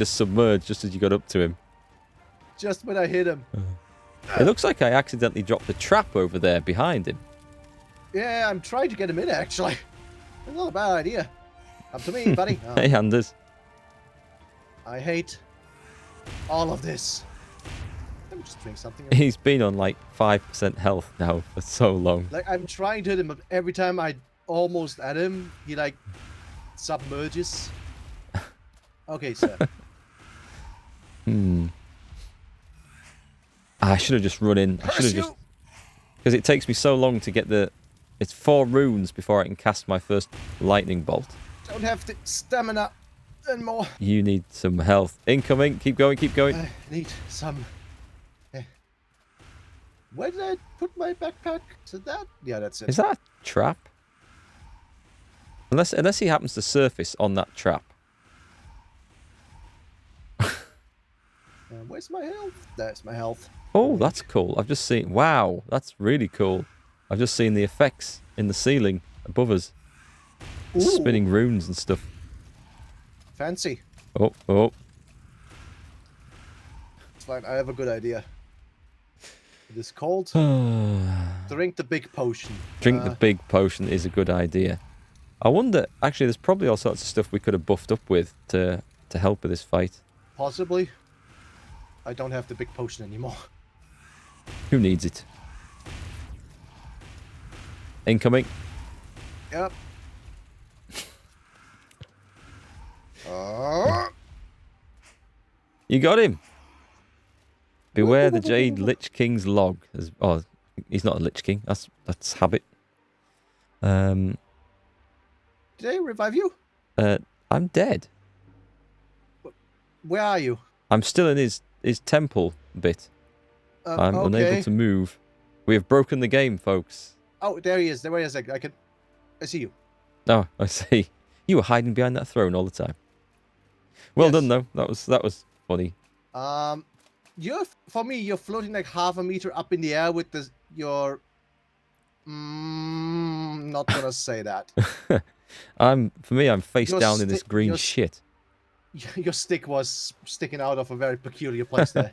just submerged just as you got up to him. Just when I hit him. It looks like I accidentally dropped the trap over there behind him. Yeah, I'm trying to get him in, actually. It's not a bad idea. Up to me, buddy. Oh, Hey, Anders. I hate all of this. Let me just drink something. He's been on like 5% health now for so long. Like, I'm trying to hit him, but every time I almost at him, he, like, submerges. Okay, sir. I should have just run in. I should have just... Because it takes me so long to get the... It's 4 runes before I can cast my first lightning bolt. Don't have the stamina anymore. You need some health. Incoming. Keep going, keep going. I need some... Where did I put my backpack? To that? Yeah, that's it. Is that a trap? Unless he happens to surface on that trap. Where's my health? There's my health. Oh, that's cool. I've just seen... Wow, that's really cool. I've just seen the effects in the ceiling above us. Ooh. Spinning runes and stuff. Fancy. Oh, oh. It's fine. I have a good idea. It is called... Drink the big potion. Drink the big potion is a good idea. I wonder... Actually, there's probably all sorts of stuff we could have buffed up with to help with this fight. Possibly. I don't have the big potion anymore. Who needs it? Incoming. Yep. You got him. Beware the Jade Lich King's log. Oh, he's not a Lich King. That's habit. Did I revive you? I'm dead. Where are you? I'm still in his temple bit. I'm unable to move. We have broken the game, folks. Oh, there he is. There he is. I see you. Oh, I see. You were hiding behind that throne all the time. Well done, though. That was funny. For me, you're floating like half a meter up in the air with your... not gonna say that. For me, I'm face down in this green shit. Your stick was sticking out of a very peculiar place there.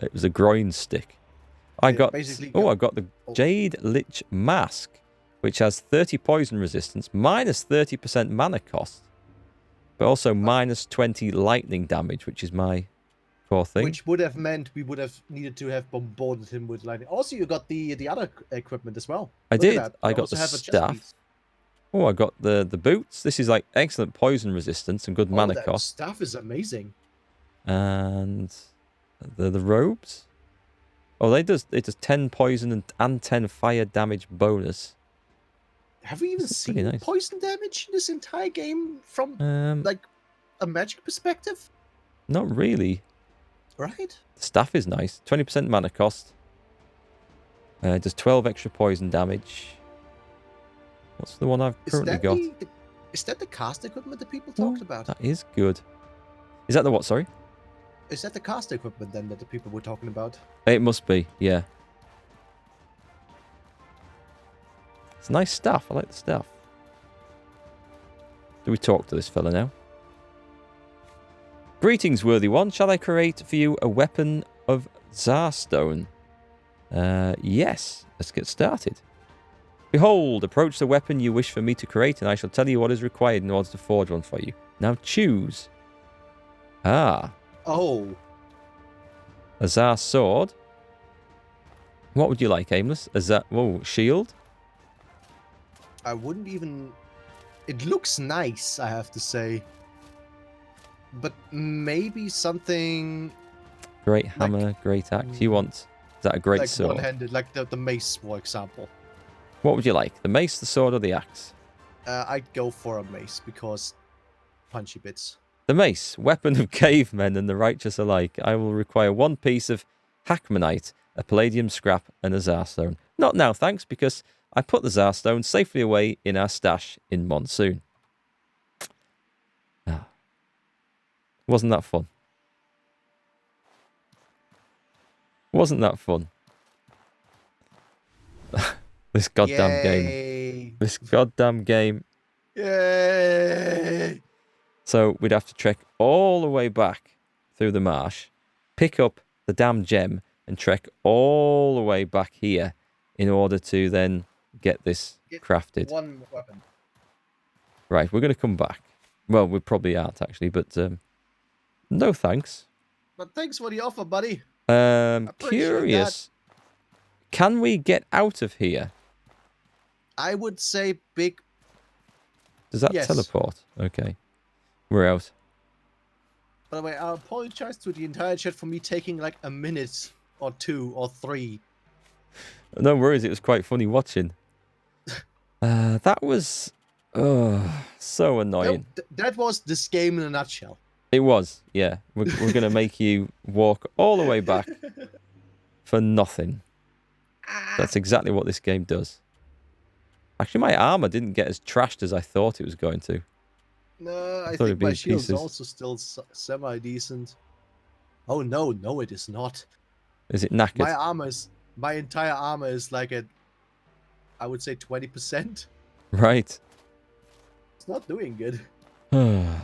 It was a groin stick. I got the Jade Lich Mask, which has 30 poison resistance, minus 30% mana cost, but also minus 20 lightning damage, which is my core thing. Which would have meant we would have needed to have bombarded him with lightning. Also, you got the other equipment as well. I did. I got the staff. Oh, I got the boots. This is like excellent poison resistance and good mana cost. Staff is amazing. And the robes. Oh, it does 10 poison and 10 fire damage bonus. Have we even seen poison damage in this entire game from like a magic perspective? Not really. Right? The staff is nice. 20% mana cost. Does 12 extra poison damage. What's the one I've currently got? Is that the cast equipment that people talked about? That is good. Is that the what, sorry? Is that the cast equipment then that the people were talking about? It must be, yeah. It's a nice staff. I like the staff. Do we talk to this fella now? Greetings, worthy one. Shall I create for you a weapon of Zarstone? Yes. Let's get started. Behold, approach the weapon you wish for me to create, and I shall tell you what is required in order to forge one for you. Now choose. Ah. Oh. A Zar sword. What would you like, Aimless? A Zar... Whoa, shield? I wouldn't even... It looks nice, I have to say. But maybe something... Great hammer, like, great axe. You want... Is that a great sword? One-handed, like the mace, for example. What would you like? The mace, the sword, or the axe? I'd go for a mace, because punchy bits. The mace, weapon of cavemen and the righteous alike. I will require 1 piece of hackmanite, a palladium scrap, and a zarstone. Not now, thanks, because I put the zarstone safely away in our stash in Monsoon. Ah. Wasn't that fun? Wasn't that fun? This goddamn game. This goddamn game. Yay! So we'd have to trek all the way back through the marsh, pick up the damn gem, and trek all the way back here in order to then get this crafted. One weapon. Right, we're going to come back. Well, we probably aren't, actually, but no thanks. But thanks for the offer, buddy. Appreciate Curious. Can we get out of here? I would say big. Does that Yes. teleport? Okay. We're out. By the way, I apologize to the entire chat for me taking like a minute or 2 or 3. No worries, it was quite funny watching. That was so annoying. That was this game in a nutshell. It was, yeah. We're going to make you walk all the way back for nothing. That's exactly what this game does. Actually, my armor didn't get as trashed as I thought it was going to. No, I thought it'd think be my in shield's pieces. also still semi-decent. Oh no, it is not. Is it knackered? My entire armor is like I would say 20%. Right. It's not doing good. And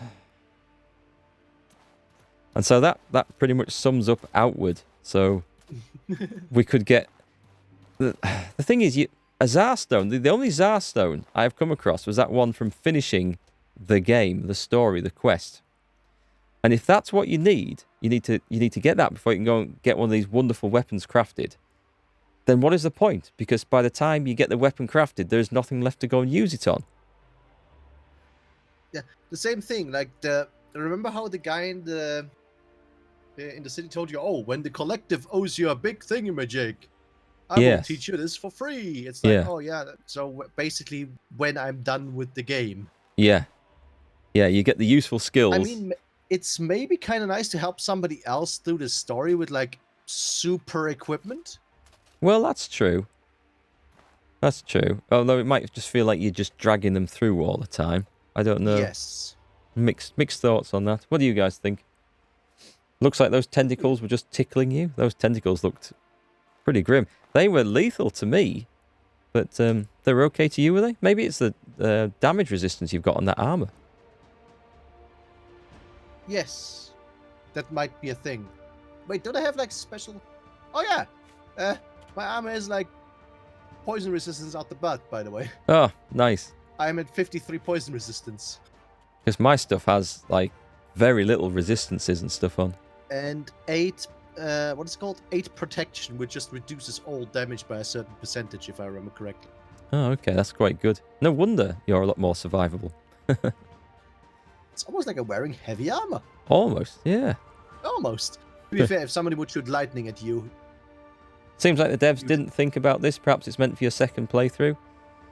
so that pretty much sums up outward. So we could get... The thing is, a Zarstone, the only Zarstone I've come across was that one from finishing the game, the story, the quest. And if that's what you need to get that before you can go and get one of these wonderful weapons crafted, then what is the point? Because by the time you get the weapon crafted, there's nothing left to go and use it on. Yeah, the same thing. Like remember how the guy in the city told you, oh, when the collective owes you a big thingamajig, I will teach you this for free. It's like, oh yeah. So basically, when I'm done with the game. Yeah. Yeah, you get the useful skills. I mean, it's maybe kind of nice to help somebody else through the story with like super equipment. Well, that's true. That's true. Although it might just feel like you're just dragging them through all the time. I don't know. Yes. Mixed thoughts on that. What do you guys think? Looks like those tentacles were just tickling you. Those tentacles looked pretty grim. They were lethal to me, but they were okay to you, were they? Maybe it's the damage resistance you've got on that armor. Yes. That might be a thing. Wait, don't I have like special... Oh yeah! My armor is like poison resistance out the butt, by the way. Oh, nice. I'm at 53 poison resistance. Because my stuff has like very little resistances and stuff on. And 8, what is it called? 8 protection, which just reduces all damage by a certain percentage, if I remember correctly. Oh, okay, that's quite good. No wonder you're a lot more survivable. It's almost like I'm wearing heavy armor. Almost, yeah. Almost. To be fair, if somebody would shoot lightning at you... Seems like the devs didn't think about this. Perhaps it's meant for your second playthrough.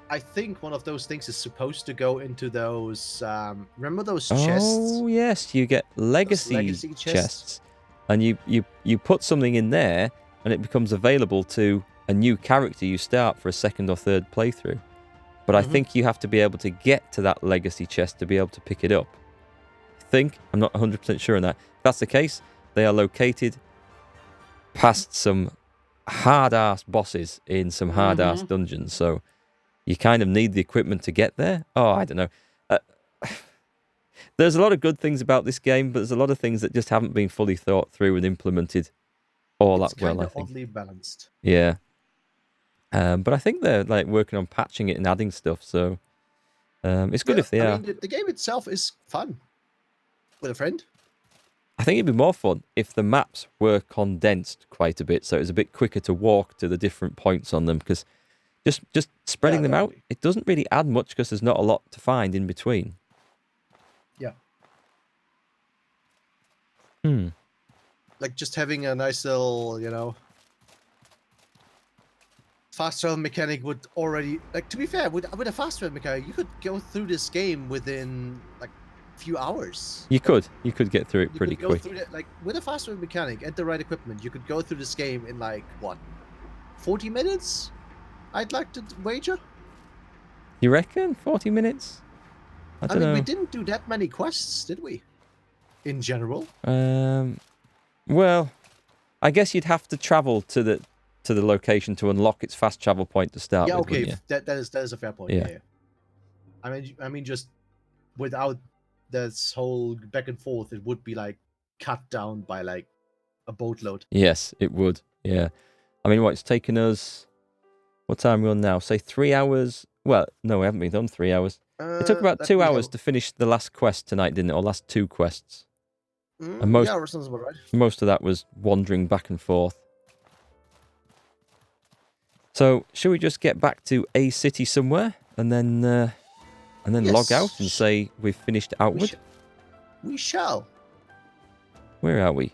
I think one of those things is supposed to go into those... remember those chests? Oh, yes. You get legacy chests. And you put something in there, and it becomes available to a new character you start for a second or third playthrough. But I think you have to be able to get to that legacy chest to be able to pick it up. I'm not 100% sure on that. If that's the case, they are located past some hard-ass bosses in some hard-ass dungeons. So you kind of need the equipment to get there. Oh, I don't know. There's a lot of good things about this game, but there's a lot of things that just haven't been fully thought through and implemented all that well, I think. Oddly balanced. Yeah. But I think they're like working on patching it and adding stuff, so it's good if they are. Mean, the game itself is fun. With a friend. I think it'd be more fun if the maps were condensed quite a bit, so it was a bit quicker to walk to the different points on them, because just spreading them out, it doesn't really add much because there's not a lot to find in between. Yeah. Like just having a nice little, fast travel mechanic would already... Like, to be fair, with a fast travel mechanic, you could go through this game within, like, few hours. You could get through it pretty quick. Like with a fast travel mechanic and the right equipment, you could go through this game in like what, 40 minutes? I'd like to wager. You reckon 40 minutes? I don't know. We didn't do that many quests, did we? In general. Well, I guess you'd have to travel to the location to unlock its fast travel point to start with. Yeah, okay, that is a fair point. Yeah. I mean, just without this whole back and forth, it would be like cut down by like a boatload. Yes, it would. Yeah. I mean, it's taken us... What time are we on now? Say 3 hours? Well, no, we haven't been done 3 hours. It took about 2 hours to finish the last quest tonight, didn't it? Or last 2 quests. And Yeah, sounds about right. Most of that was wandering back and forth. So, should we just get back to a city somewhere and then log out and say we've finished outward? We shall. Where are we?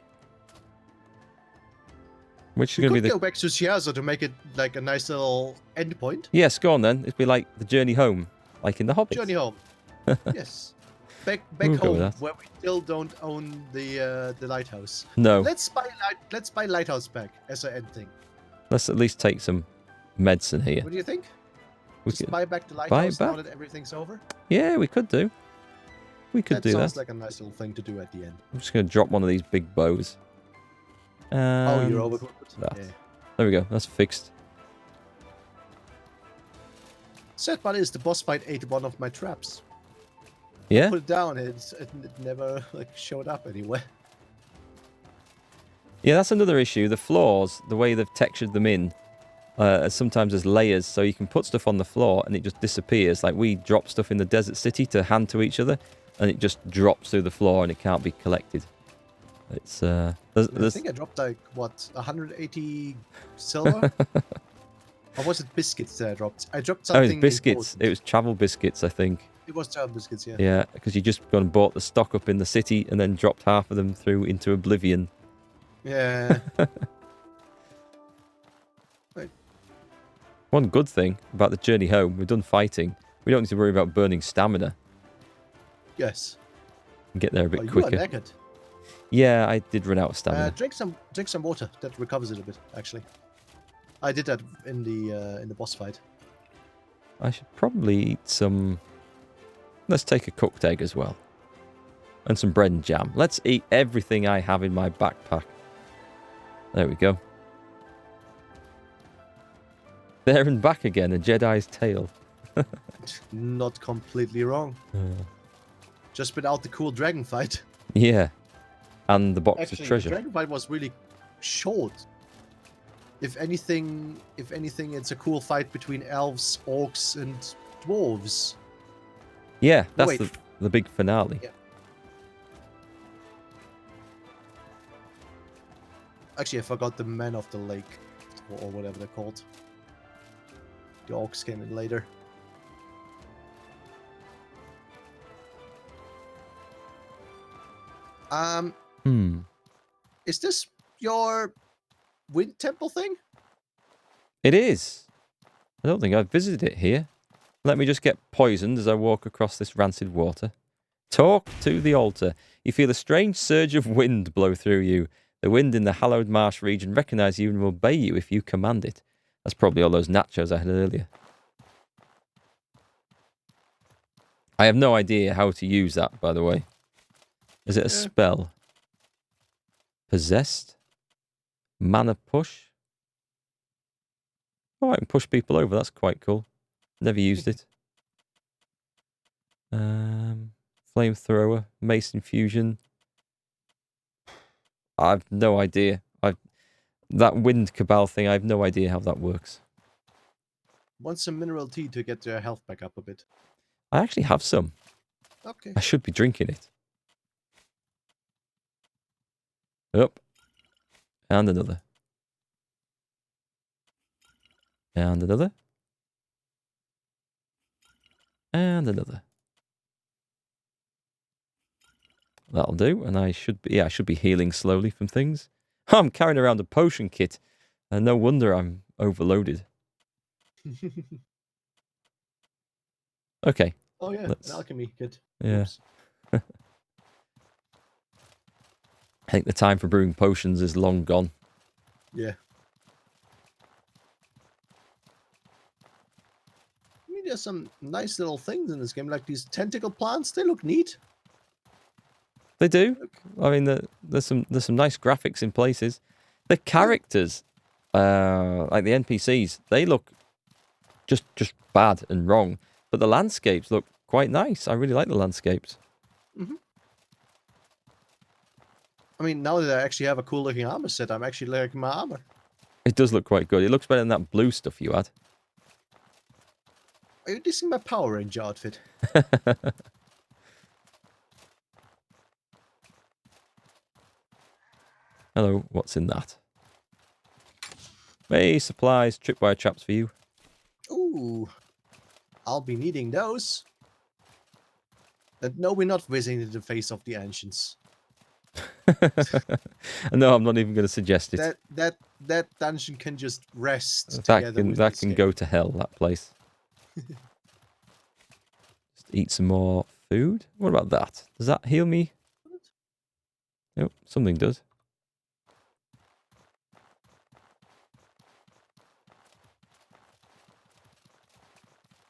Which is going to be go back to Shiazo to make it like a nice little end point. Yes, go on then. It'd be like the journey home, like in The Hobbit. Journey home. Yes. Back home, where we still don't own the lighthouse. No. Let's buy lighthouse back as an end thing. Let's at least take some medicine here. What do you think? We could buy back the lighthouse now that everything's over. Yeah, we could do. We could do that. Sounds like a nice little thing to do at the end. I'm just going to drop one of these big bows. Oh, you're overcooked. Yeah. There we go. That's fixed. Sad part is the boss fight ate one of my traps. Yeah. I put it down. It never like showed up anywhere. Yeah, that's another issue. The floors, the way they've textured them in, sometimes as layers, so you can put stuff on the floor and it just disappears. Like we drop stuff in the desert city to hand to each other, and it just drops through the floor and it can't be collected. It's I think I dropped like what 180 silver. Or was it biscuits that I dropped? I dropped something. Oh, it was biscuits. It was travel biscuits, I think. It was travel biscuits, yeah. Yeah, because you just gone and bought the stock up in the city and then dropped half of them through into oblivion. Yeah. Right. One good thing about the journey home, we're done fighting. We don't need to worry about burning stamina. Yes. And get there a bit quicker. You are knackered. Yeah, I did run out of stamina. Drink some water. That recovers it a bit, actually. I did that in the boss fight. I should probably eat some... Let's take a cooked egg as well. And some bread and jam. Let's eat everything I have in my backpack. There we go. There and back again, a Jedi's tale. Not completely wrong. Just without the cool dragon fight. Yeah. And the box Actually, of treasure. The dragon fight was really short. If anything, it's a cool fight between elves, orcs, and dwarves. Yeah, that's the big finale. Yeah. Actually, I forgot the men of the lake, or whatever they're called. The orcs came in later. Is this your wind temple thing? It is. I don't think I've visited it here. Let me just get poisoned as I walk across this rancid water. Talk to the altar. You feel a strange surge of wind blow through you. The wind in the hallowed marsh region recognise you and will obey you if you command it. That's probably all those nachos I had earlier. I have no idea how to use that, by the way. Is it a spell? Possessed? Mana push? Oh, I can push people over. That's quite cool. Never used it. Flamethrower, mace infusion. I've no idea. That wind cabal thing, I have no idea how that works. Want some mineral tea to get their health back up a bit? I actually have some. Okay. I should be drinking it. Up. And another. And another. And another. That'll do, and I should be healing slowly from things. I'm carrying around a potion kit, and no wonder I'm overloaded. Okay. Oh yeah, an alchemy kit. Yeah. I think the time for brewing potions is long gone. Yeah. I mean, there's some nice little things in this game, like these tentacle plants. They look neat. They do. I mean, there's some nice graphics in places. The characters, like the NPCs, they look just bad and wrong. But the landscapes look quite nice. I really like the landscapes. Mm-hmm. I mean, now that I actually have a cool looking armor set, I'm actually liking my armor. It does look quite good. It looks better than that blue stuff you had. Are you dissing my Power Ranger outfit? Hello, what's in that? Hey, supplies, tripwire traps for you. Ooh, I'll be needing those. No, we're not visiting the face of the ancients. No, I'm not even going to suggest it. That dungeon can just rest That together can with that this can game. go to hell. That place. Just eat some more food. What about that? Does that heal me? Nope, something does.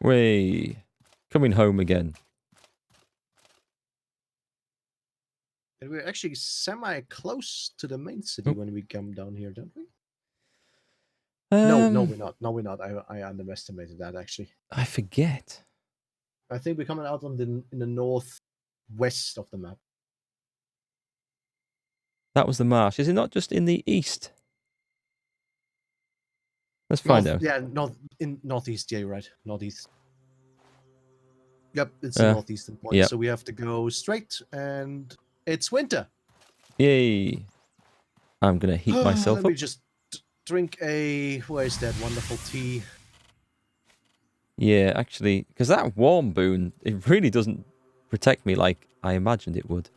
Way, coming home again. And we're actually semi-close to the main city when we come down here, don't we? No, we're not. No, we're not. I underestimated that, actually. I forget. I think we're coming out on in the northwest of the map. That was the marsh. Is it not just in the east? Let's find out. Yeah, northeast. Yeah, you're right. Northeast. Yep, it's the northeastern point. Yep. So we have to go straight, and it's winter. Yay! I'm gonna heat myself up. Let me just drink where is that wonderful tea? Yeah, actually, because that warm boon, it really doesn't protect me like I imagined it would.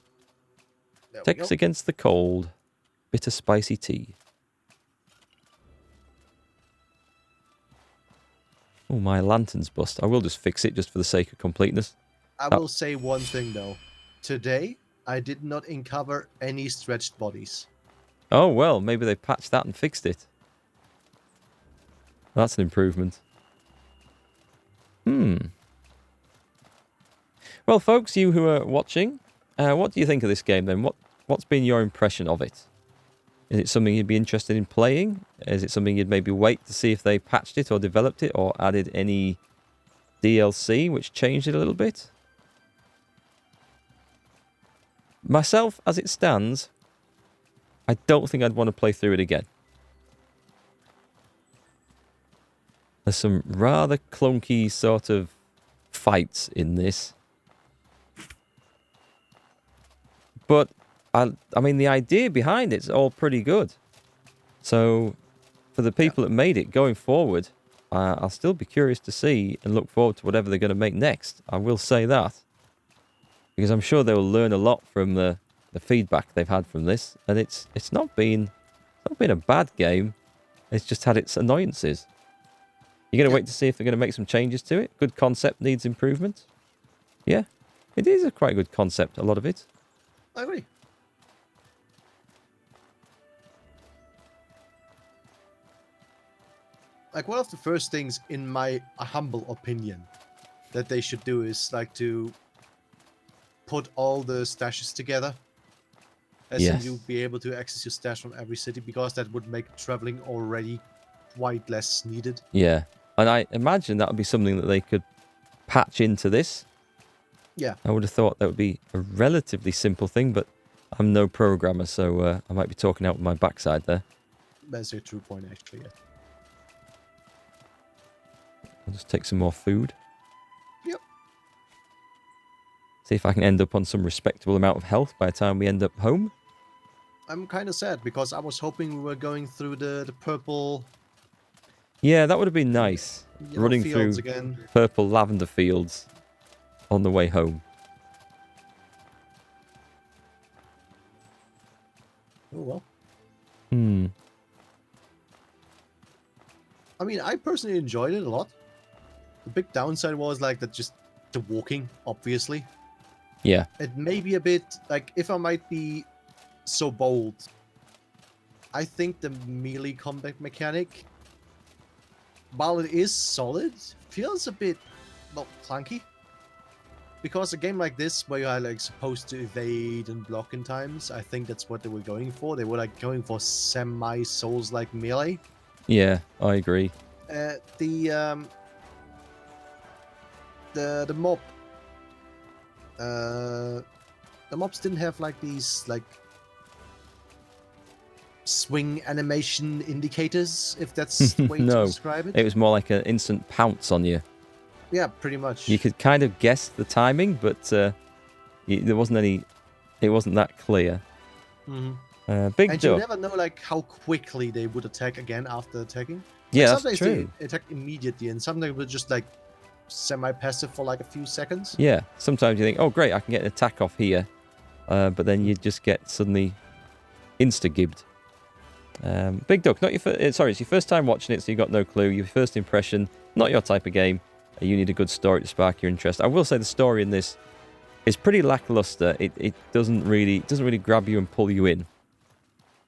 Protects against the cold. Bitter spicy tea. Oh, my lantern's bust. I will just fix it just for the sake of completeness. I will say one thing though. Today, I did not uncover any stretched bodies. Oh, well, maybe they patched that and fixed it. That's an improvement. Well, folks, you who are watching, what do you think of this game then? What's been your impression of it? Is it something you'd be interested in playing? Is it something you'd maybe wait to see if they patched it or developed it or added any DLC which changed it a little bit? Myself, as it stands, I don't think I'd want to play through it again. There's some rather clunky sort of fights in this. But, I mean, the idea behind it's all pretty good. So, for the people that made it going forward, I'll still be curious to see and look forward to whatever they're going to make next. I will say that. Because I'm sure they will learn a lot from the feedback they've had from this. And it's not been a bad game. It's just had its annoyances. You're going to wait to see if they're going to make some changes to it. Good concept needs improvement. Yeah, it is a quite good concept, a lot of it. I agree. Like, one of the first things, in my humble opinion, that they should do is like to put all the stashes together. As in you'll be able to access your stash from every city, because that would make traveling already quite less needed. Yeah, and I imagine that would be something that they could patch into this. Yeah. I would have thought that would be a relatively simple thing, but I'm no programmer, so I might be talking out with my backside there. That's a true point, actually, yeah. I'll just take some more food. Yep. See if I can end up on some respectable amount of health by the time we end up home. I'm kind of sad, because I was hoping we were going through the purple... Yeah, that would have been nice. Running through again. Purple lavender fields on the way home. Oh, well. I mean, I personally enjoyed it a lot. The big downside was like that, just the walking, obviously. Yeah. It may be a bit like, if I might be so bold, I think the melee combat mechanic, while it is solid, feels a bit not clunky. Because a game like this, where you are like supposed to evade and block in times, I think that's what they were going for. They were like going for semi-Souls-like melee. Yeah, I agree. The mob the mobs didn't have like these like swing animation indicators, if that's the way to No, describe it. it was more like an instant pounce on you. Yeah, pretty much. You could kind of guess the timing, but there wasn't any. It wasn't that clear. Big and Duck. you never know like how quickly they would attack again after attacking. Yeah, like, that's sometimes true. they attack immediately, and sometimes they would just like semi-passive for like a few seconds. Yeah, sometimes you think, oh great, I can get an attack off here, but then you just get suddenly insta-gibbed. Big Duck, not your sorry, it's your first time watching it, so you got no clue. Your first impression, not your type of game. You need a good story to spark your interest. I will say the story in this is pretty lackluster. It doesn't really grab you and pull you in.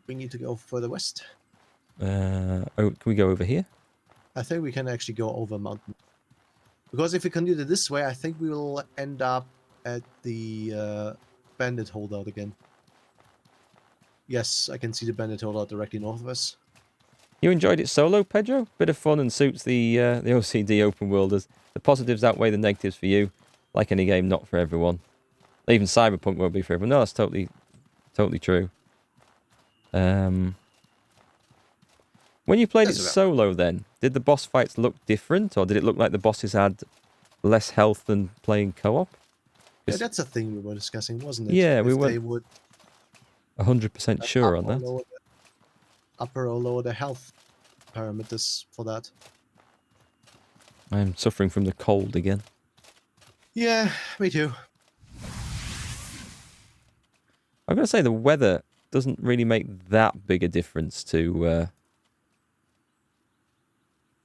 We need to go further west. Oh, can we go over here? I think we can actually go over mountain. Because if we continue this way, I think we will end up at the bandit holdout again. Yes, I can see the bandit holdout directly north of us. You enjoyed it solo, Pedro? Bit of fun and suits the OCD open worlders. The positives outweigh the negatives for you. Like any game, not for everyone. Even Cyberpunk won't be for everyone. No, that's totally true. When you played it solo then, did the boss fights look different? Or did it look like the bosses had less health than playing co-op? Yeah, that's a thing we were discussing, wasn't it? Yeah, we weren't weren't 100% sure on that. Upper or lower the health parameters for that. I'm suffering from the cold again. Yeah, me too. I've got to say the weather doesn't really make that big a difference to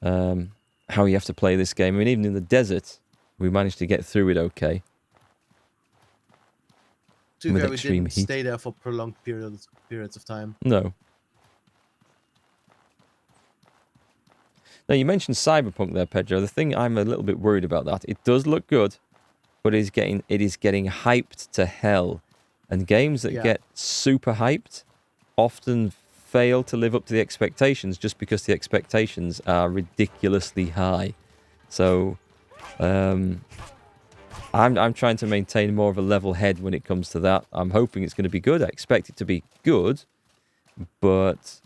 how you have to play this game. I mean, even in the desert, we managed to get through it okay. To be fair, we didn't stay there for prolonged periods of time. No. Now, you mentioned Cyberpunk there, Pedro. The thing I'm a little bit worried about that, it does look good, but it is getting hyped to hell. And games that get super hyped often fail to live up to the expectations just because the expectations are ridiculously high. So, I'm trying to maintain more of a level head when it comes to that. I'm hoping it's going to be good. I expect it to be good, but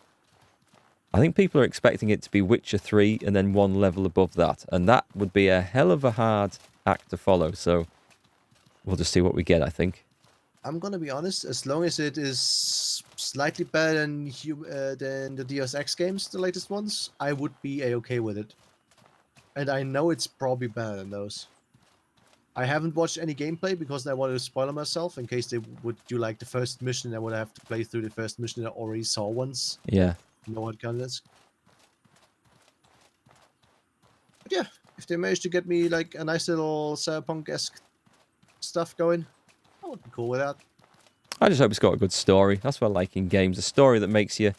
I think people are expecting it to be Witcher 3 and then one level above that. And that would be a hell of a hard act to follow. So we'll just see what we get, I think. I'm going to be honest, as long as it is slightly better than the Deus Ex games, the latest ones, I would be a-okay with it. And I know it's probably better than those. I haven't watched any gameplay because I wanted to spoil myself in case they would do like the first mission. I would have to play through the first mission that I already saw once. Yeah. Know what kind of is. But yeah, if they manage to get me like a nice little Cyberpunk-esque stuff going, I would be cool with that. I just hope it's got a good story. That's what I like in games. A story that makes you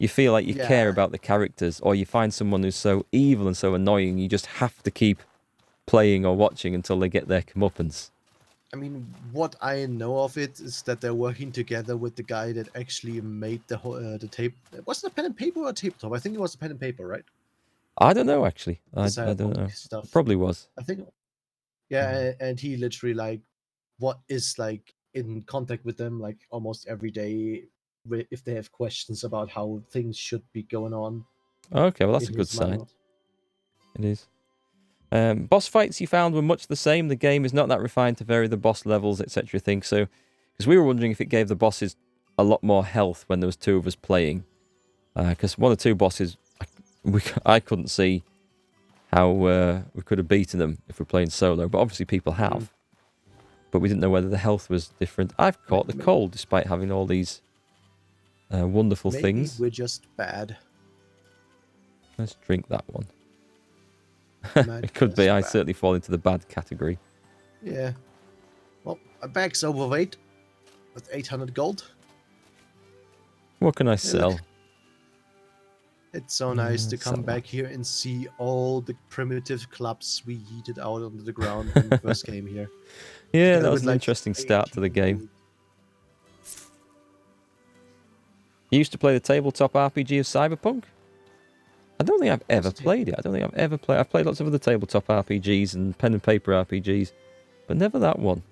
feel like you care about the characters, or you find someone who's so evil and so annoying, you just have to keep playing or watching until they get their comeuppance. I mean, what I know of it is that they're working together with the guy that actually made the tape. Was it a pen and paper or a tabletop? I think it was a pen and paper, right? I don't know, actually. I don't know. Stuff. Probably was. I think. Yeah, and he literally like is like in contact with them like almost every day if they have questions about how things should be going on. Okay, well that's a good sign. It is. Boss fights you found were much the same. The game is not that refined to vary the boss levels, etc. thing. So, because we were wondering if it gave the bosses a lot more health when there was two of us playing. Because one or two bosses, I couldn't see how we could have beaten them if we're playing solo. But obviously people have. But we didn't know whether the health was different. I've caught the cold despite having all these wonderful things. We're just bad. Let's drink that one. It could be. I certainly fall into the bad category. Yeah. Well, a bag's overweight with 800 gold. What can I sell? It's so nice to come back here and see all the primitive clubs we yeeted out onto the ground when we first came here. Yeah, that was an interesting start to the game. You used to play the tabletop RPG of Cyberpunk? I don't think I've ever played it. I've played lots of other tabletop RPGs and pen and paper RPGs, but never that one.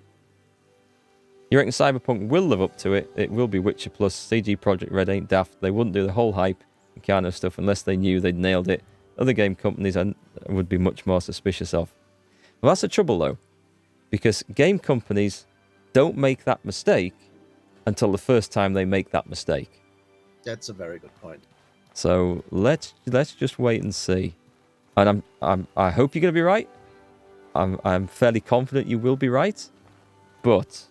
You reckon Cyberpunk will live up to it? It will be Witcher Plus. CG Projekt Red ain't daft. They wouldn't do the whole hype and kind of stuff unless they knew they'd nailed it. Other game companies I would be much more suspicious of. Well, that's the trouble, though, because game companies don't make that mistake until the first time they make that mistake. That's a very good point. So let's just wait and see. And I hope you're going to be right. I'm fairly confident you will be right, but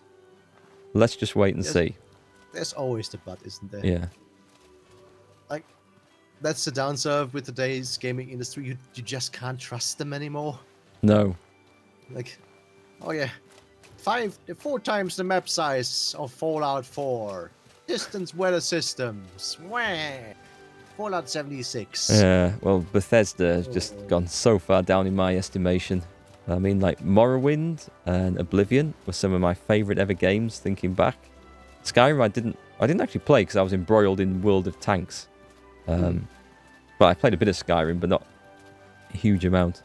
let's just wait and see. There's always the but, isn't there? Yeah. Like, that's the downside with today's gaming industry. You just can't trust them anymore. No. Like, oh yeah, 4 times the map size of Fallout 4. Distance weather systems. Wah. Fallout 76. Yeah, well, Bethesda has just gone so far down in my estimation. I mean, like, Morrowind and Oblivion were some of my favourite ever games, thinking back. Skyrim I didn't actually play because I was embroiled in World of Tanks. But I played a bit of Skyrim, but not a huge amount.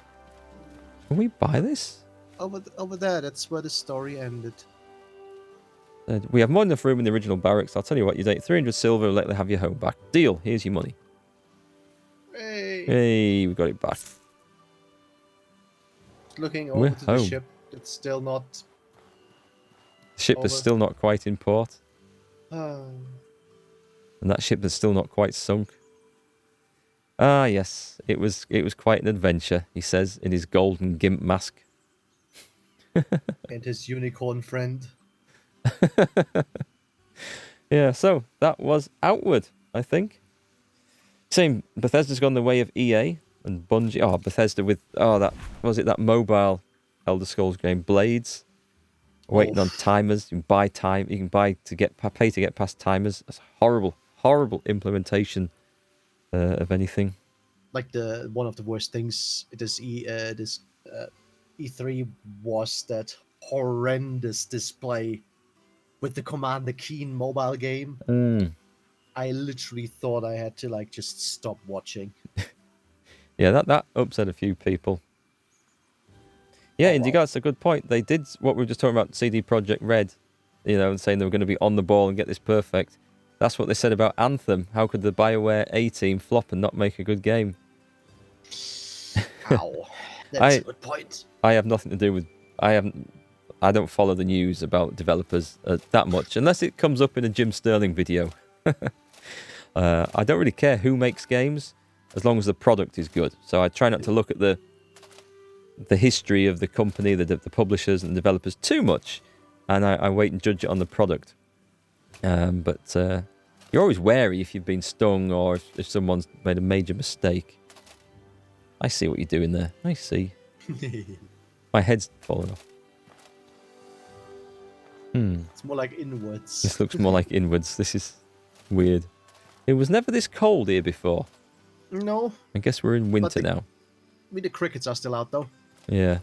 Can we buy this? Over there, that's where the story ended. We have more than enough room in the original barracks. I'll tell you what, you take 300 silver and let them have your home back. Deal, here's your money. Hey, we got it back. Looking over to the ship, it's still not... The ship is still not quite in port. And that ship is still not quite sunk. Ah, yes, it was quite an adventure, he says, in his golden gimp mask. And his unicorn friend. Yeah, so that was Outward, I think. Same, Bethesda's gone the way of EA and Bungie. Oh, Bethesda with, that mobile Elder Scrolls game, Blades. Waiting on timers. You can buy time. You can pay to get past timers. That's horrible, horrible implementation of anything. Like one of the worst things this E3 was that horrendous display with the Commander Keen mobile game. I literally thought I had to just stop watching. Yeah, that upset a few people. Yeah, Indigo, that's a good point. They did what we were just talking about, CD Projekt Red, and saying they were going to be on the ball and get this perfect. That's what they said about Anthem. How could the BioWare A team flop and not make a good game? Ow. That's a good point. I have nothing to do with... I don't follow the news about developers that much, unless it comes up in a Jim Sterling video. I don't really care who makes games, as long as the product is good. So I try not to look at the history of the company, the publishers and developers too much, and I wait and judge it on the product. But you're always wary if you've been stung or if someone's made a major mistake. I see what you're doing there. I see. My head's falling off. It's more like inwards. This looks more like inwards. This is weird. It was never this cold here before. No. I guess we're in winter now. The crickets are still out, though. Yeah.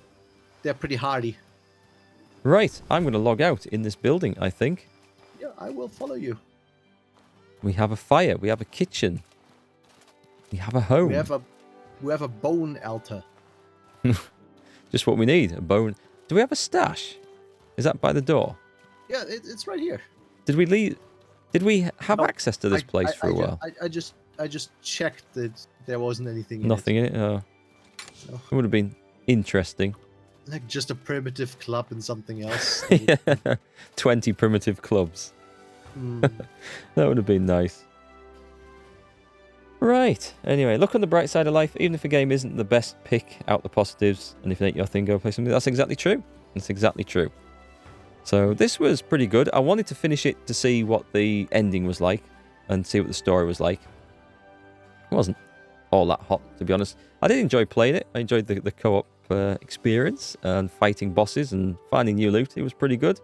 They're pretty hardy. Right. I'm going to log out in this building, I think. Yeah, I will follow you. We have a fire. We have a kitchen. We have a home. We have a bone altar. Just what we need. A bone. Do we have a stash? Is that by the door? Yeah, it's right here. Did we leave? Did we have access to this place for a while? I just checked that there wasn't anything. Nothing in it. Oh, no. It would have been interesting. Like just a primitive club and something else. Yeah. 20 primitive clubs. That would have been nice. Right. Anyway, look on the bright side of life. Even if a game isn't the best, pick out the positives. And if it ain't your thing, go play something. That's exactly true. That's exactly true. So this was pretty good. I wanted to finish it to see what the ending was like and see what the story was like. It wasn't all that hot, to be honest. I did enjoy playing it. I enjoyed the co-op experience and fighting bosses and finding new loot. It was pretty good.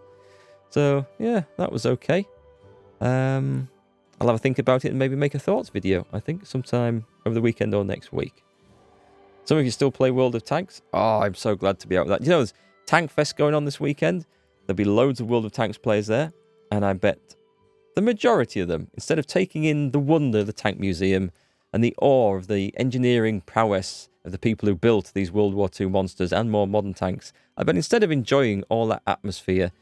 So, yeah, that was okay. I'll have a think about it and maybe make a thoughts video, I think, sometime over the weekend or next week. Some of you still play World of Tanks? Oh, I'm so glad to be out with that. You know, there's Tank Fest going on this weekend. There'll be loads of World of Tanks players there. And I bet the majority of them, instead of taking in the wonder of the Tank Museum and the awe of the engineering prowess of the people who built these World War II monsters and more modern tanks, I bet instead of enjoying all that atmosphere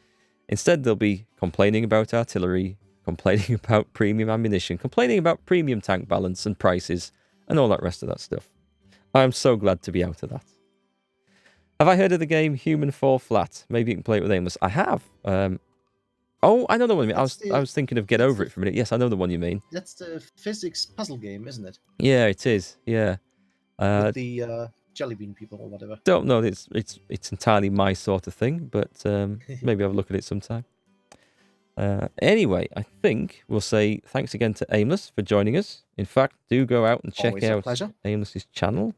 Instead, they'll be complaining about artillery, complaining about premium ammunition, complaining about premium tank balance and prices, and all that rest of that stuff. I'm so glad to be out of that. Have I heard of the game Human Fall Flat? Maybe you can play it with Amos. I have. Oh, I know the one you mean. I was thinking of Get Over It for a minute. Yes, I know the one you mean. That's the physics puzzle game, isn't it? Yeah, it is. Yeah. With the jelly bean people or whatever. Don't know. It's entirely my sort of thing, but maybe have a look at it sometime. Anyway, I think we'll say thanks again to Aimless for joining us. In fact, do go out and check out Aimless's channel.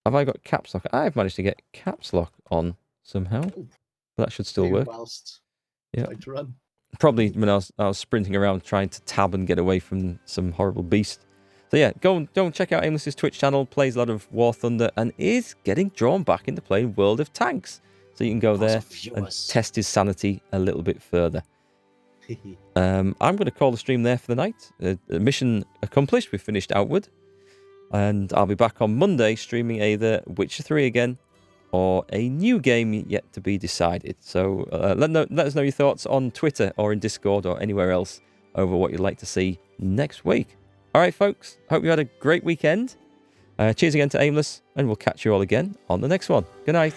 Have I got caps lock? I've managed to get caps lock on somehow. But that should still work. Yeah. To run. Probably when I was sprinting around trying to tab and get away from some horrible beast. So yeah, go and check out Aimless's Twitch channel. Plays a lot of War Thunder and is getting drawn back into playing World of Tanks. So you can go there and test his sanity a little bit further. I'm going to call the stream there for the night. Mission accomplished. We've finished Outward. And I'll be back on Monday streaming either Witcher 3 again or a new game yet to be decided. So let us know your thoughts on Twitter or in Discord or anywhere else over what you'd like to see next week. All right, folks. Hope you had a great weekend. Cheers again to Aimless, and we'll catch you all again on the next one. Good night.